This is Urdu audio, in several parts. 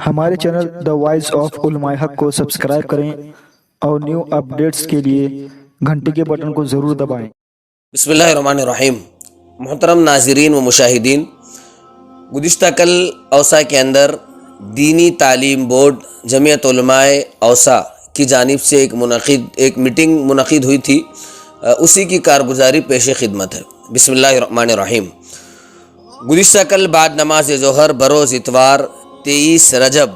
ہمارے چینل دا وائس آف علماء حق کو سبسکرائب کریں اور نیو اپڈیٹس کے لیے گھنٹی کے بٹن کو ضرور دبائیں۔ بسم اللہ الرحمن الرحیم۔ محترم ناظرین و مشاہدین، گزشتہ کل اوسا کے اندر دینی تعلیم بورڈ جمعیت علماء اوسا کی جانب سے ایک میٹنگ منعقد ہوئی تھی، اسی کی کارگزاری پیش خدمت ہے۔ بسم اللہ الرحمن الرحیم۔ گزشتہ کل بعد نماز ظہر بروز اتوار 23 رجب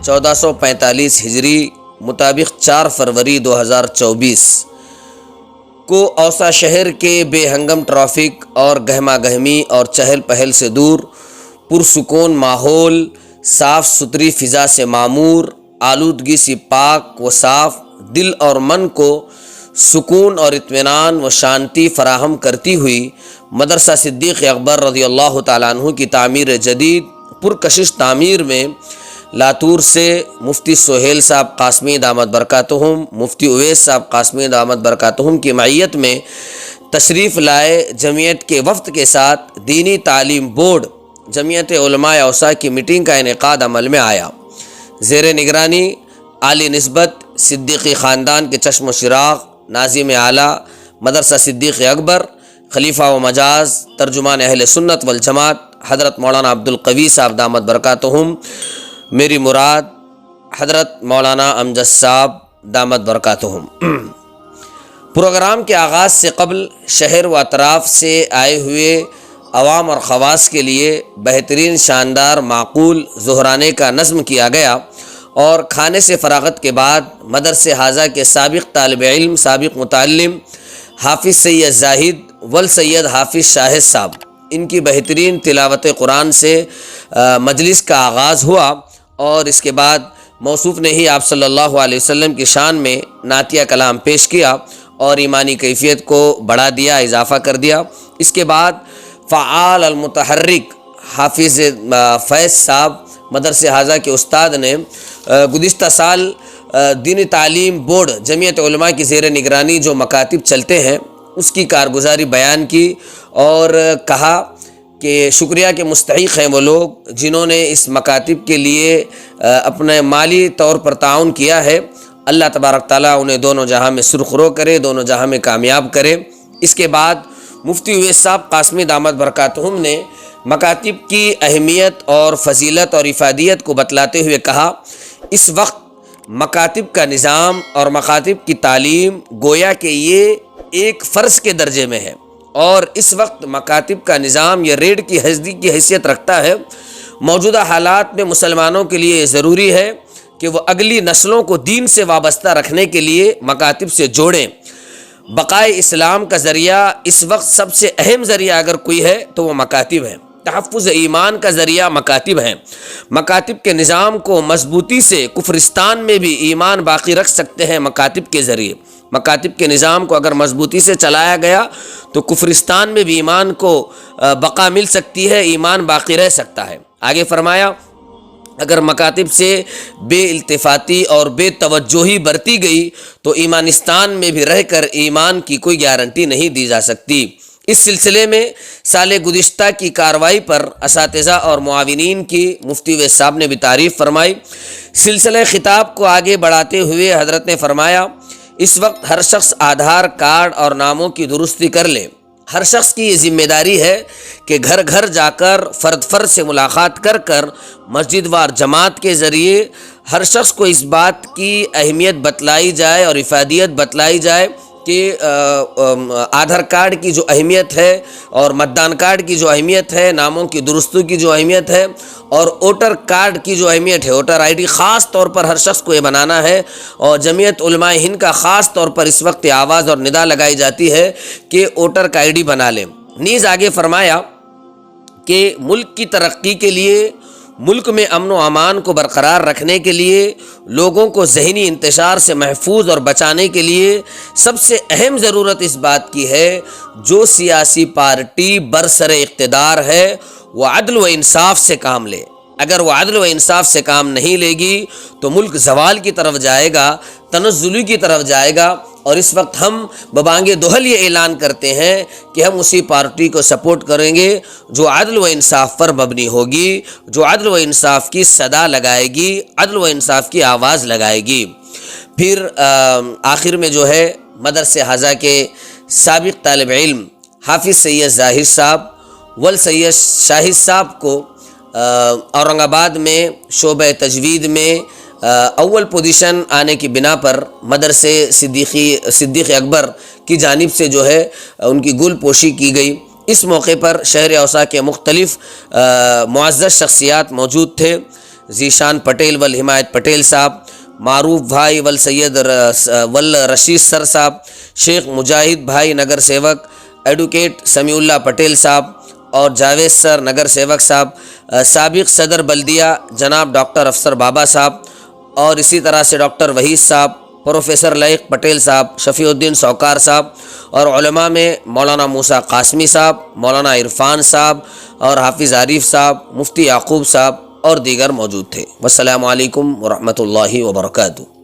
1445 ہجری مطابق 4 فروری 2024 کو اوسا شہر کے بے ہنگم ٹریفک اور گہما گہمی اور چہل پہل سے دور پرسکون ماحول، صاف ستھری فضا سے معمور، آلودگی سے پاک و صاف، دل اور من کو سکون اور اطمینان و شانتی فراہم کرتی ہوئی مدرسہ صدیق اکبر رضی اللہ تعالیٰ عنہ کی تعمیر جدید پرکشش تعمیر میں لاتور سے مفتی سہیل صاحب قاسمی دامت برکاتہم، مفتی اویس صاحب قاسمی دامت برکاتہم کی معیت میں تشریف لائے جمعیت کے وفد کے ساتھ دینی تعلیم بورڈ جمعیت علماء اوسا کی میٹنگ کا انعقاد عمل میں آیا۔ زیر نگرانی عالی نسبت صدیقی خاندان کے چشم و چراغ ناظم اعلیٰ مدرسہ صدیق اکبر، خلیفہ و مجاز ترجمان اہل سنت والجماعت حضرت مولانا عبدالقوی صاحب دامت برکاتہم، میری مراد حضرت مولانا امجد صاحب دامت برکاتہم۔ پروگرام کے آغاز سے قبل شہر و اطراف سے آئے ہوئے عوام اور خواص کے لیے بہترین شاندار معقول ظہرانے کا نظم کیا گیا، اور کھانے سے فراغت کے بعد مدرسہ حاضہ کے سابق طالب علم، سابق متعلم حافظ سید زاہد ول سید حافظ شاہد صاحب، ان کی بہترین تلاوت قرآن سے مجلس کا آغاز ہوا، اور اس کے بعد موصوف نے ہی آپ صلی اللہ علیہ وسلم کی شان میں نعتیہ کلام پیش کیا اور ایمانی کیفیت کو بڑھا دیا، اضافہ کر دیا۔ اس کے بعد فعال المتحرک حافظ فیض صاحب مدرسہ حاضہ کے استاد نے گزشتہ سال دینی تعلیم بورڈ جمعیت علماء کی زیر نگرانی جو مکاتب چلتے ہیں اس کی کارگزاری بیان کی، اور کہا کہ شکریہ کے مستحق ہیں وہ لوگ جنہوں نے اس مکاتب کے لیے اپنے مالی طور پر تعاون کیا ہے۔ اللہ تبارک تعالیٰ انہیں دونوں جہاں میں سرخرو کرے، دونوں جہاں میں کامیاب کرے۔ اس کے بعد مفتی اویس صاحب قاسمی دامت برکاتہم نے مکاتب کی اہمیت اور فضیلت اور افادیت کو بتلاتے ہوئے کہا، اس وقت مکاتب کا نظام اور مکاتب کی تعلیم گویا کہ یہ ایک فرض کے درجے میں ہے، اور اس وقت مکاتب کا نظام یہ ریڑھ کی ہستی کی حیثیت رکھتا ہے۔ موجودہ حالات میں مسلمانوں کے لیے ضروری ہے کہ وہ اگلی نسلوں کو دین سے وابستہ رکھنے کے لیے مکاتب سے جوڑیں۔ بقائے اسلام کا ذریعہ اس وقت سب سے اہم ذریعہ اگر کوئی ہے تو وہ مکاتب ہے۔ تحفظ ایمان کا ذریعہ مکاتب ہیں۔ مکاتب کے نظام کو مضبوطی سے کفرستان میں بھی ایمان باقی رکھ سکتے ہیں مکاتب کے ذریعے۔ مکاتب کے نظام کو اگر مضبوطی سے چلایا گیا تو کفرستان میں بھی ایمان کو بقا مل سکتی ہے، ایمان باقی رہ سکتا ہے۔ آگے فرمایا، اگر مکاتب سے بے التفاتی اور بے توجہی برتی گئی تو ایمانستان میں بھی رہ کر ایمان کی کوئی گارنٹی نہیں دی جا سکتی۔ اس سلسلے میں سال گزشتہ کی کارروائی پر اساتذہ اور معاونین کی مفتی اویس صاحب نے بھی تعریف فرمائی۔ سلسلہ خطاب کو آگے بڑھاتے ہوئے حضرت نے فرمایا، اس وقت ہر شخص آدھار کارڈ اور ناموں کی درستی کر لے۔ ہر شخص کی یہ ذمہ داری ہے کہ گھر گھر جا کر فرد فرد سے ملاقات کر کر مسجد وار جماعت کے ذریعے ہر شخص کو اس بات کی اہمیت بتلائی جائے اور افادیت بتلائی جائے کہ آدھار کارڈ کی جو اہمیت ہے اور متدان کارڈ کی جو اہمیت ہے، ناموں کی درستی کی جو اہمیت ہے، اور ووٹر کارڈ کی جو اہمیت ہے، ووٹر آئی ڈی خاص طور پر ہر شخص کو یہ بنانا ہے، اور جمعیت علماء ہند کا خاص طور پر اس وقت آواز اور ندا لگائی جاتی ہے کہ ووٹر کا آئی ڈی بنا لیں۔ نیز آگے فرمایا کہ ملک کی ترقی کے لیے، ملک میں امن و امان کو برقرار رکھنے کے لیے، لوگوں کو ذہنی انتشار سے محفوظ اور بچانے کے لیے سب سے اہم ضرورت اس بات کی ہے جو سیاسی پارٹی برسر اقتدار ہے وہ عدل و انصاف سے کام لے۔ اگر وہ عدل و انصاف سے کام نہیں لے گی تو ملک زوال کی طرف جائے گا، تنزلی کی طرف جائے گا، اور اس وقت ہم ببانگ دہل یہ اعلان کرتے ہیں کہ ہم اسی پارٹی کو سپورٹ کریں گے جو عدل و انصاف پر مبنی ہوگی، جو عدل و انصاف کی صدا لگائے گی، عدل و انصاف کی آواز لگائے گی۔ پھر آخر میں جو ہے مدرسہ حضا کے سابق طالب علم حافظ سید ظاہر صاحب ول سید شاہد صاحب کو اورنگ آباد میں شعبہ تجوید میں اول پوزیشن آنے کی بنا پر مدرسے صدیق اکبر کی جانب سے جو ہے ان کی گل پوشی کی گئی۔ اس موقع پر شہر اوسا کے مختلف معزز شخصیات موجود تھے، ذیشان پٹیل ول حمایت پٹیل صاحب، معروف بھائی ول سید ول رشید سر صاحب، شیخ مجاہد بھائی نگر سیوک، ایڈوکیٹ سمیع اللہ پٹیل صاحب اور جاوید سر نگر سیوک صاحب، سابق صدر بلدیہ جناب ڈاکٹر افسر بابا صاحب، اور اسی طرح سے ڈاکٹر وحید صاحب، پروفیسر لائق پٹیل صاحب، شفیع الدین سوکار صاحب، اور علماء میں مولانا موسیٰ قاسمی صاحب، مولانا عرفان صاحب اور حافظ عارف صاحب، مفتی یعقوب صاحب اور دیگر موجود تھے۔ والسلام علیکم ورحمۃ اللہ وبرکاتہ۔